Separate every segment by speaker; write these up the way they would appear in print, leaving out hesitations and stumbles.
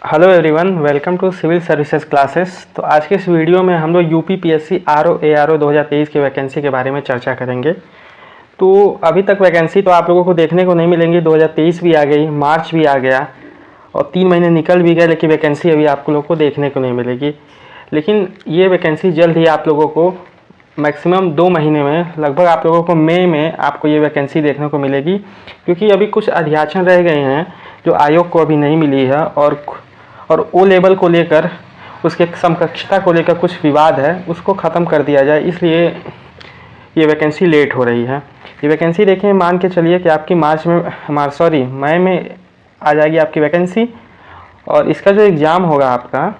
Speaker 1: Hello everyone, welcome to civil services classes. तो आज के इस वीडियो में हम लोग यूपी पीएससी आरओ एआरओ 2023 की वैकेंसी के बारे में चर्चा करेंगे। तो अभी तक वैकेंसी तो आप लोगों को देखने को नहीं मिलेंगी। 2023 भी आ गई, मार्च भी आ गया और 3 महीने निकल भी गए, लेकिन वैकेंसी अभी आप लोगों को देखने को नहीं मिलेगी। लेकिन ये वैकेंसी जल्द ही आप लोगों को मैक्सिमम 2 महीने में, लगभग आप लोगों को मई में आपको ये वैकेंसी देखने को मिलेगी, क्योंकि अभी कुछ अध्याचन रह गए हैं जो आयोग को अभी नहीं मिली है और ओ लेवल को लेकर, उसके समकक्षता को लेकर कुछ विवाद है, उसको ख़त्म कर दिया जाए, इसलिए ये वैकेंसी लेट हो रही है। ये वैकेंसी देखिए, मान के चलिए कि आपकी मई में आ जाएगी आपकी वैकेंसी। और इसका जो एग्ज़ाम होगा आपका,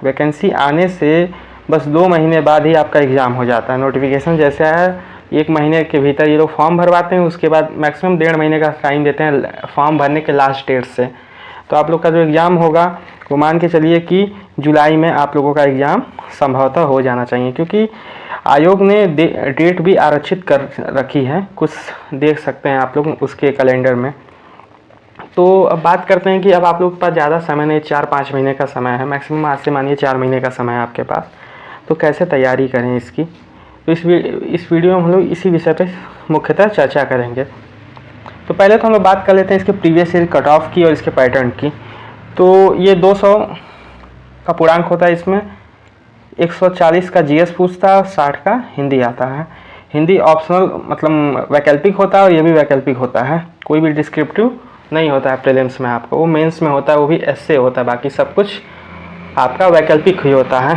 Speaker 1: वैकेंसी आने से बस 2 महीने बाद ही आपका एग्ज़ाम हो जाता है। नोटिफिकेशन जैसे है 1 महीने के भीतर ये लोग फॉर्म भरवाते हैं, उसके बाद मैक्सिमम 1.5 महीने का टाइम देते हैं फॉर्म भरने के लास्ट डेट से। तो आप लोग का जो एग्ज़ाम होगा वो मान के चलिए कि जुलाई में आप लोगों का एग्ज़ाम संभवतः हो जाना चाहिए, क्योंकि आयोग ने डेट भी आरक्षित कर रखी है, कुछ देख सकते हैं आप लोग उसके कैलेंडर में। तो अब बात करते हैं कि अब आप लोग के पास ज़्यादा समय नहीं, 4-5 महीने का समय है, मैक्सिमम आज से मानिए 4 महीने का समय है आपके पास। तो कैसे तैयारी करें इसकी, तो इस वीडियो में हम लोग इसी विषय पर मुख्यतः चर्चा करेंगे। तो पहले तो हम लोग बात कर लेते हैं इसके प्रीवियस ईयर कट ऑफ की और इसके पैटर्न की। तो ये 200 का पूर्णांक होता है, इसमें 140 का जीएस पूछता है और 60 का हिंदी आता है। हिंदी ऑप्शनल मतलब वैकल्पिक होता है, और ये भी वैकल्पिक होता है, कोई भी डिस्क्रिप्टिव नहीं होता है प्रीलिम्स में आपको, वो मेंस में होता है, वो भी एसए होता है, बाकी सब कुछ आपका वैकल्पिक ही होता है।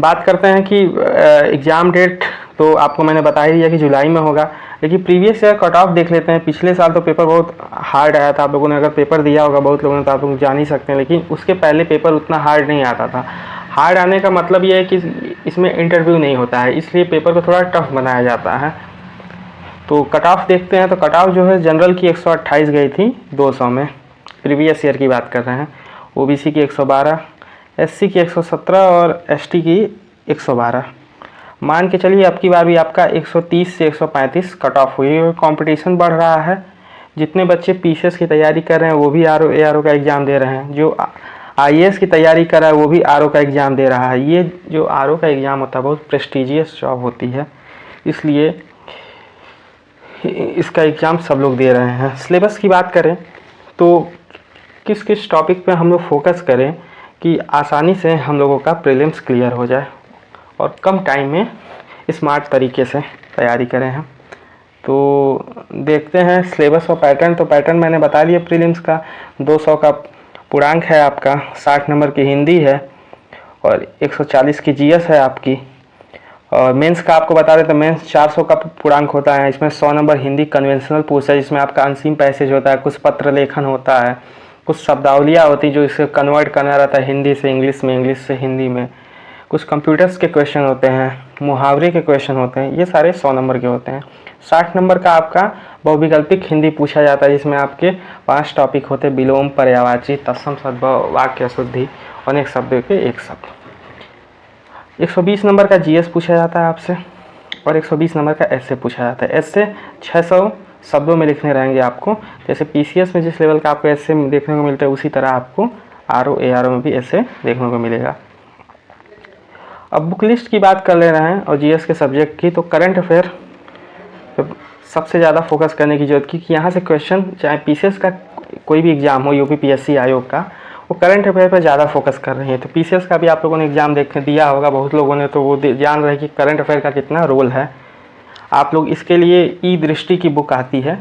Speaker 1: बात करते हैं कि एग्ज़ाम डेट तो आपको मैंने बता ही दिया कि जुलाई में होगा, लेकिन प्रीवियस ईयर कट ऑफ देख लेते हैं। पिछले साल तो पेपर बहुत हार्ड आया था, आप लोगों ने अगर पेपर दिया होगा बहुत लोगों ने, तो आप लोग जान ही सकते हैं, लेकिन उसके पहले पेपर उतना हार्ड नहीं आता था। हार्ड आने का मतलब ये है कि इसमें इंटरव्यू नहीं होता है, इसलिए पेपर को थोड़ा टफ बनाया जाता है। तो कट ऑफ देखते हैं। तो कट ऑफ जो है जनरल की 128 गई थी 200 में, प्रीवियस ईयर की बात कर रहे हैं। ओबीसी की 112, एससी की 117 और एसटी की 112। मान के चलिए अब की बार भी आपका 130 से 135 कट ऑफ हुई है। कंपटीशन बढ़ रहा है, जितने बच्चे पीसीएस की तैयारी कर रहे हैं वो भी आरओ एआरओ का एग्ज़ाम दे रहे हैं, जो आईएएस की तैयारी कर रहा है वो भी आरओ का एग्ज़ाम दे रहा है। ये जो आरओ का एग्ज़ाम होता है बहुत प्रेस्टिजियस जॉब होती है, इसलिए इसका एग्ज़ाम सब लोग दे रहे हैं। सिलेबस की बात करें तो किस किस टॉपिक पे हम लोग फोकस करें कि आसानी से हम लोगों का प्रीलिम्स क्लियर हो जाए और कम टाइम में स्मार्ट तरीके से तैयारी करें हम। तो देखते हैं सिलेबस और पैटर्न। तो पैटर्न मैंने बता दिया प्रीलिम्स का। 200 का पूर्णांक है आपका, 60 नंबर की हिंदी है और 140 की जीएस है आपकी। और मेंस का आपको बता देते हैं, मेंस 400 का पूर्णांक होता है, इसमें 100 नंबर हिंदी कन्वेंशनल पूछता है, जिसमें आपका अनसीम पैसेज होता है, कुछ पत्र लेखन होता है, कुछ शब्दावलियाँ होती है जो इसे कन्वर्ट करना रहता है हिंदी से इंग्लिश में, इंग्लिश से हिंदी में, कुछ कंप्यूटर्स के क्वेश्चन होते हैं, मुहावरे के क्वेश्चन होते हैं, ये सारे 100 नंबर के होते हैं। 60 नंबर का आपका बहुविकल्पिक हिंदी पूछा जाता है, जिसमें आपके 5 टॉपिक होते हैं, विलोम, पर्यायवाची, तत्सम, सद्भाव, वाक्य शुद्धि, अनेक शब्दों के एक शब्द। 120 नंबर का जीएस पूछा जाता है आपसे और 120 नंबर का एसए पूछा जाता है। एसए 600 शब्दों में लिखने रहेंगे आपको, जैसे पीसीएस में जिस लेवल का आपको एसए देखने को मिलता है उसी तरह आपको आरओ एआरओ में भी एसए देखने को मिलेगा। अब बुक लिस्ट की बात कर ले रहे हैं और जीएस के सब्जेक्ट की। तो करंट अफेयर सबसे ज़्यादा फोकस करने की जरूरत की, कि यहाँ से क्वेश्चन चाहे पीसीएस का कोई भी एग्ज़ाम हो, यूपी पीएससी आयोग का, वो करंट अफेयर पर ज़्यादा फोकस कर रही है। तो पीसीएस का भी आप लोगों ने एग्ज़ाम दिया होगा बहुत लोगों ने, तो वो जान रहे कि करंट अफेयर का कितना रोल है। आप लोग इसके लिए ई दृष्टि की बुक आती है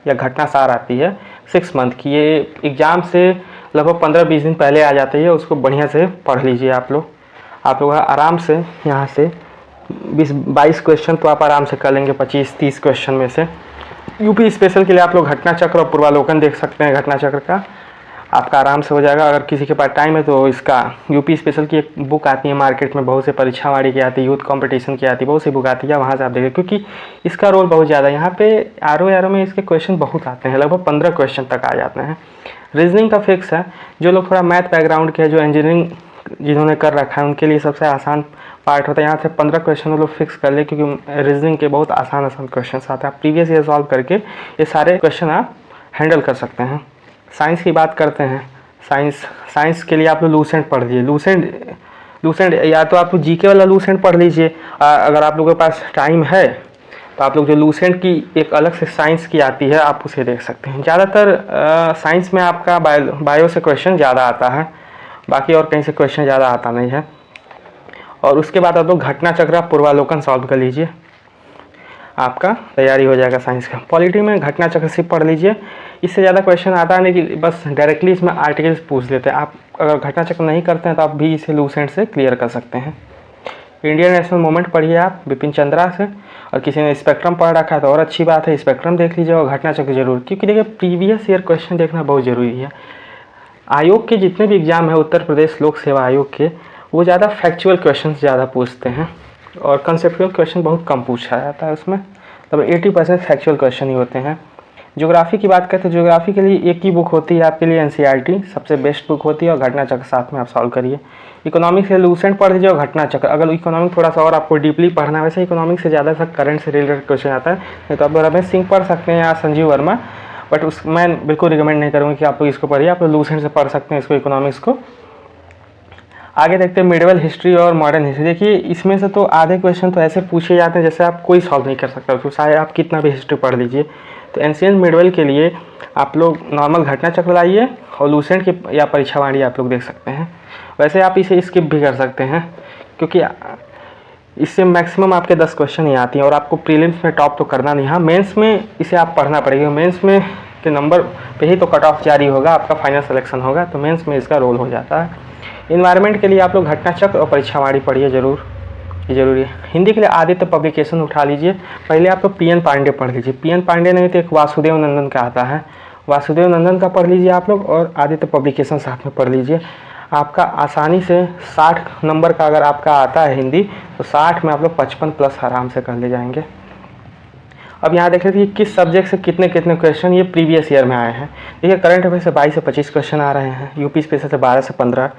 Speaker 1: या घटनासार आती है 6 मंथ की, ये एग्ज़ाम से लगभग 15-20 दिन पहले आ जाती है, उसको बढ़िया से पढ़ लीजिए आप लोग आराम से। यहाँ से 20-22 क्वेश्चन तो आप आराम से कर लेंगे, 25-30 क्वेश्चन में से। यूपी स्पेशल के लिए आप लोग घटना चक्र और पूर्वालोकन देख सकते हैं, घटना चक्र का आपका आराम से हो जाएगा। अगर किसी के पास टाइम है तो इसका यूपी स्पेशल की एक बुक आती है मार्केट में, बहुत से परीक्षावाड़ी की आती है, यूथ कंपटीशन की आती है, बहुत सी बुक आती है, वहाँ से आप देखें, क्योंकि इसका रोल बहुत ज़्यादा है। यहाँ पे आरओ एआरओ में इसके क्वेश्चन बहुत आते हैं, लगभग 15 क्वेश्चन तक आ जाते हैं। रीजनिंग का फिक्स है, जो लोग थोड़ा मैथ बैकग्राउंड के है, जो इंजीनियरिंग जिन्होंने कर रखा है, उनके लिए सबसे आसान पार्ट होता है। यहाँ से 15 क्वेश्चन वो लोग फिक्स कर ले, क्योंकि रीजनिंग के बहुत आसान क्वेश्चन आते हैं। आप प्रीवियस ईयर सॉल्व करके ये सारे क्वेश्चन आप हैंडल कर सकते हैं। साइंस की बात करते हैं साइंस के लिए आप लोग लूसेंट पढ़ लीजिए। लूसेंट या तो आप जीके वाला लूसेंट पढ़ लीजिए, अगर आप लोगों के पास टाइम है तो आप लोग जो लूसेंट की एक अलग से साइंस की आती है आप उसे देख सकते हैं। ज़्यादातर साइंस में आपका बायो से क्वेश्चन ज़्यादा आता है, बाकी और कहीं से क्वेश्चन ज़्यादा आता नहीं है। और उसके बाद आप लोग घटना चक्र पूर्वालोकन सॉल्व कर लीजिए, आपका तैयारी हो जाएगा साइंस का। पॉलिटी में घटना चक्र सिर्फ पढ़ लीजिए, इससे ज़्यादा क्वेश्चन आता नहीं कि बस डायरेक्टली इसमें आर्टिकल्स पूछ लेते हैं। आप अगर घटना चक्र नहीं करते हैं तो आप भी इसे लूसेंट से क्लियर कर सकते हैं। इंडियन नेशनल मूवमेंट पढ़िए आप बिपिन चंद्रा से, और किसी ने स्पेक्ट्रम पढ़ रखा है तो और अच्छी बात है, स्पेक्ट्रम देख लीजिए और घटना चक्र जरूर, क्योंकि देखिए प्रीवियस ईयर क्वेश्चन देखना बहुत ज़रूरी है। आयोग के जितने भी एग्जाम है उत्तर प्रदेश लोक सेवा आयोग के, वो ज़्यादा फैक्चुअल क्वेश्चन ज़्यादा पूछते हैं और कंसेप्चुअल क्वेश्चन बहुत कम पूछा जाता है उसमें, तब 80% फैक्चुअल क्वेश्चन ही होते हैं। ज्योग्राफी की बात करते हैं, ज्योग्राफी के लिए एक ही बुक होती है आपके लिए, एनसीईआरटी सबसे बेस्ट बुक होती है, और घटना चक्र साथ में आप सॉल्व करिए। इकोनॉमिक्स से लूसेंट पढ़ लीजिए और घटना चक्र, अगर इकोनॉमिक थोड़ा सा और आपको डीपली पढ़ना है, वैसे इकोनॉमिक्स से ज़्यादा सा करंट से रिलेटेड क्वेश्चन आता है, नहीं तो आप रमेश सिंह पढ़ सकते हैं या संजीव वर्मा, बट उस मैं बिल्कुल रिकमेंड नहीं करूँगा कि आप लोग इसको पढ़िए, आप लोग लूसेंट से पढ़ सकते हैं इसको, इकोनॉमिक्स को। आगे देखते हैं मिडिवल हिस्ट्री और मॉडर्न हिस्ट्री। देखिए इसमें से तो आधे क्वेश्चन तो ऐसे पूछे जाते हैं जैसे आप कोई सॉल्व नहीं कर सकता, तो चाहे आप कितना भी हिस्ट्री पढ़ लीजिए। तो एंशिएंट मिडिवल के लिए आप लोग नॉर्मल घटना चक्र लाइए और लूसेंट की या परीक्षावाणी आप लोग देख सकते हैं। वैसे आप इसे स्किप भी कर सकते हैं, क्योंकि इससे मैक्सिमम आपके 10 क्वेश्चन ही आती हैं और आपको प्रीलिम्स में टॉप तो करना नहीं। हाँ, मेंस में इसे आप पढ़ना पड़ेगा, मेंस में के नंबर पे ही तो कट ऑफ जारी होगा, आपका फाइनल सिलेक्शन होगा, तो मेंस में इसका रोल हो जाता है। इन्वायरमेंट के लिए आप लोग घटना चक्र और परीक्षावाणी पढ़िए जरूर, ये जरूरी है। हिंदी के लिए आदित्य पब्लिकेशन उठा लीजिए, पहले आप लोग पीएन पांडे पढ़ लीजिए, पीएन पांडे नहीं तो एक वासुदेव नंदन का आता है, वासुदेव नंदन का पढ़ लीजिए आप लोग, और आदित्य पब्लिकेशन साथ में पढ़ लीजिए। आपका आसानी से 60 नंबर का अगर आपका आता है हिंदी, तो 60 में आप लोग 55 प्लस आराम से कर ले जाएंगे। अब यहाँ देख रहे थे किस सब्जेक्ट से कितने कितने क्वेश्चन ये प्रीवियस ईयर में आए हैं। देखिए करंट अफेयर से 22 से 25 क्वेश्चन आ रहे हैं, यूपी स्पेशल से 12 से 15,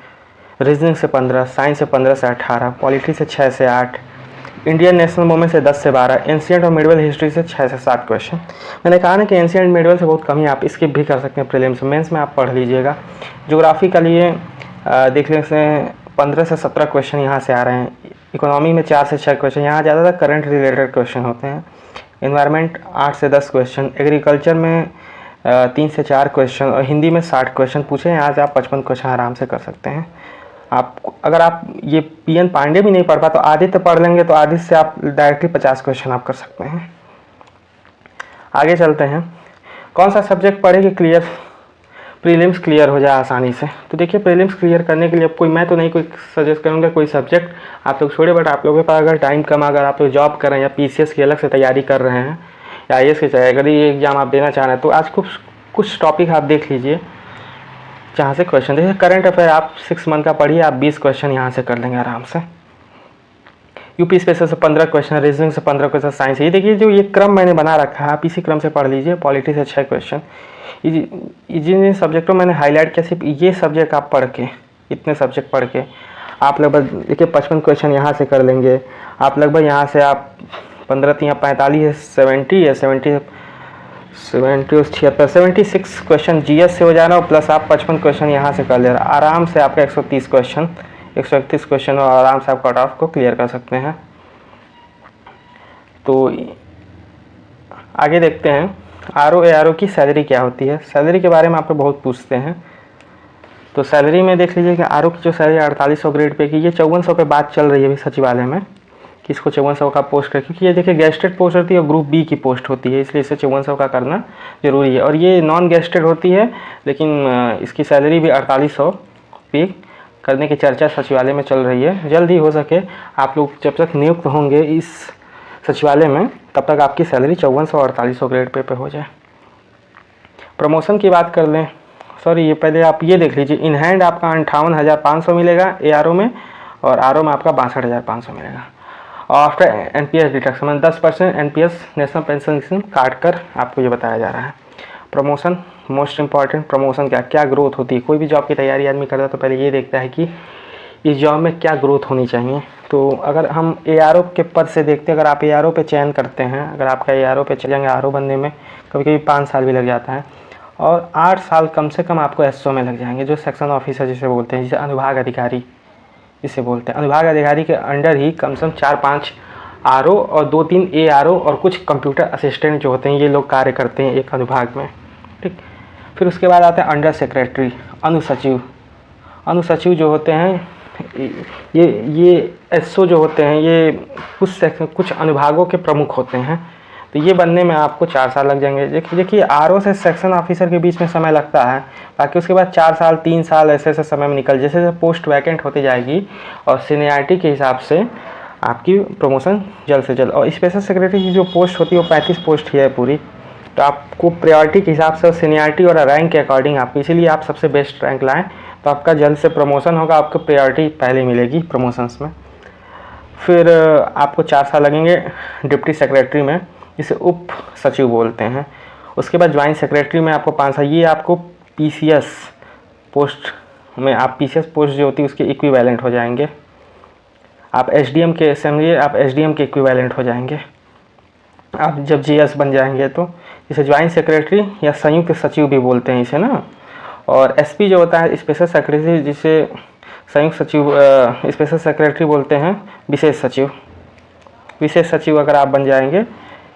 Speaker 1: रीजनिंग से 15, साइंस से 15 से 18, पॉलिटी से 6 से 8, इंडियन नेशनल मूवमेंट से 10 से 12, एंशिएंट और मिडिवल हिस्ट्री से 6 से 7 क्वेश्चन। मैंने कहा ना कि एंशिएंट मिडिवल से बहुत कम ही, आप स्किप भी कर सकते हैं, प्रीलिम्स मेंस में आप पढ़ लीजिएगा। ज्योग्राफी के लिए देख लें से 15 से 17 क्वेश्चन यहाँ से आ रहे हैं, इकोनॉमी में 4 से 6 क्वेश्चन, यहाँ ज़्यादातर करंट रिलेटेड क्वेश्चन होते हैं। इन्वायरमेंट 8 से 10 क्वेश्चन, एग्रीकल्चर में 3 से 4 क्वेश्चन, और हिंदी में 60 क्वेश्चन पूछे, यहाँ से आप 55 क्वेश्चन आराम से कर सकते हैं। आप अगर आप ये पीएन पांडे भी नहीं पढ़ पाए तो आदित्य पढ़ लेंगे, तो आदित्य से आप डायरेक्टली 50 क्वेश्चन आप कर सकते हैं। आगे चलते हैं, कौन सा सब्जेक्ट पढ़े कि क्लियर प्रीलिम्स क्लियर हो जाए आसानी से। तो देखिए प्रीलिम्स क्लियर करने के लिए कोई मैं तो नहीं कोई सजेस्ट करूँगा कोई सब्जेक्ट आप लोग छोड़े, बट आप लोगों के पास अगर टाइम कम, अगर आप लोग जॉब कर रहे हैं या पीसीएस की अलग से तैयारी कर रहे हैं या आईएएस की तैयारी, अगर ये एग्जाम आप देना चाह रहे हैं, तो आज कुछ टॉपिक आप देख लीजिए जहाँ से क्वेश्चन देखिए। करंट अफेयर आप 6 मंथ का पढ़िए, आप 20 क्वेश्चन यहाँ से कर लेंगे आराम से। यूपी स्पेशल से 15 क्वेश्चन, रीजनिंग से 15 क्वेश्चन, साइंस, ये देखिए जो ये क्रम मैंने बना रखा है आप इसी क्रम से पढ़ लीजिए। पॉलिटी से 6 क्वेश्चन, जिन सब्जेक्टों मैंने हाईलाइट किया सिर्फ ये सब्जेक्ट आप पढ़ के, इतने सब्जेक्ट पढ़ के आप लगभग देखिए 55 क्वेश्चन यहाँ से कर लेंगे। आप लगभग यहाँ से आप 15 3 45 70 या 70 76 क्वेश्चन जीएस से हो जाना, और प्लस आप 55 क्वेश्चन यहाँ से कर ले रहा, आराम से आपका 130 क्वेश्चन 131 क्वेश्चन और आराम से आप कट ऑफ को क्लियर कर सकते हैं। तो आगे देखते हैं आरओ एआरओ की सैलरी क्या होती है। सैलरी के बारे में आप लोग बहुत पूछते हैं, तो सैलरी में देख लीजिए कि आरओ की जो सैलरी 4800 ग्रेड पे की, ये 5400 पे बात चल रही है अभी सचिवालय में कि इसको 5400 का पोस्ट है, क्योंकि ये देखिए गेस्टेड पोस्ट होती है और ग्रुप बी की पोस्ट होती है, इसलिए इसे 5400 का करना जरूरी है। और ये नॉन गेस्टेड होती है, लेकिन इसकी सैलरी भी 4800 पे करने की चर्चा सचिवालय में चल रही है। जल्द ही हो सके आप लोग जब तक नियुक्त होंगे इस सचिवालय में, तब तक आपकी सैलरी 5400 और 4800 ग्रेड पे हो जाए। प्रमोशन की बात कर लें, सॉरी ये पहले आप ये देख लीजिए, इन हैंड आपका 58,500 मिलेगा एआरओ में, और आरओ में आपका 62,500 मिलेगा। और after NPS deduction 10% NPS national pension scheme काट कर आपको ये बताया जा रहा है। प्रमोशन मोस्ट इंपॉर्टेंट, प्रमोशन क्या ग्रोथ होती है। कोई भी जॉब की तैयारी आदमी करता है तो पहले ये देखता है कि इस जॉब में क्या ग्रोथ होनी चाहिए। तो अगर हम एआरओ के पद से देखते हैं, अगर आप एआरओ पे चयन करते हैं, अगर आपका एआरओ पे चलेंगे, आरओ बनने में कभी कभी 5 साल भी लग जाता है, और 8 साल कम से कम आपको एसओ में लग जाएंगे, जो सेक्शन ऑफिसर जिसे बोलते हैं, जिसे अनुभाग अधिकारी जिसे बोलते हैं। अनुभाग अधिकारी के अंडर ही कम से कम 4-5 आरओ और 2-3 एआरओ और कुछ कंप्यूटर असिस्टेंट जो होते हैं, ये लोग कार्य करते हैं एक अनुभाग में, ठीक। फिर उसके बाद आते हैं अंडर सेक्रेटरी, अनुसचिव। अनुसचिव जो होते हैं ये एसओ जो होते हैं, ये कुछ अनुभागों के प्रमुख होते हैं। तो ये बनने में आपको 4 साल लग जाएंगे। देखिए आरओ से सेक्शन ऑफिसर के बीच में समय लगता है, बाकी उसके बाद 4 साल 3 साल ऐसे समय में निकल, जैसे जैसे पोस्ट वैकेंट होती जाएगी और सीनियरिटी के हिसाब से आपकी प्रमोशन जल्द से जल्द। और स्पेशल सेक्रेटरी की जो पोस्ट होती है वो 35 पोस्ट ही है पूरी, तो आपको प्रायोरिटी के हिसाब से सीनियरिटी और रैंक के अकॉर्डिंग आपको, इसीलिए आप सबसे बेस्ट रैंक लाएँ तो आपका जल्द से प्रमोशन होगा, आपको प्रायोरिटी पहले मिलेगी प्रमोशंस में। फिर आपको 4 साल लगेंगे डिप्टी सेक्रेटरी में, जिसे उप सचिव बोलते हैं। उसके बाद ज्वाइंट सेक्रेटरी में आपको 5 साल, ये आपको पीसीएस पोस्ट में, आप पीसीएस पोस्ट जो होती है उसके इक्विवेलेंट हो जाएंगे। आप एसडीएम के समझिए, आप एसडीएम के इक्विवेलेंट हो जाएंगे आप जब जीएस बन जाएंगे तो। इसे ज्वाइंट सेक्रेटरी या संयुक्त सचिव भी बोलते हैं इसे ना। और एसपी जो होता है स्पेशल सेक्रेटरी, जिसे संयुक्त सचिव स्पेशल सेक्रेटरी बोलते हैं, विशेष सचिव। विशेष सचिव अगर आप बन जाएंगे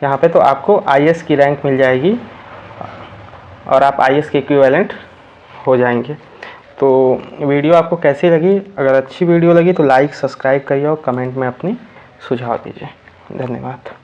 Speaker 1: यहाँ पे तो आपको आईएएस की रैंक मिल जाएगी और आप आईएएस के इक्विवेलेंट हो जाएंगे। तो वीडियो आपको कैसी लगी? अगर अच्छी वीडियो लगी तो लाइक सब्सक्राइब करिए और कमेंट में अपनी सुझाव दीजिए। धन्यवाद।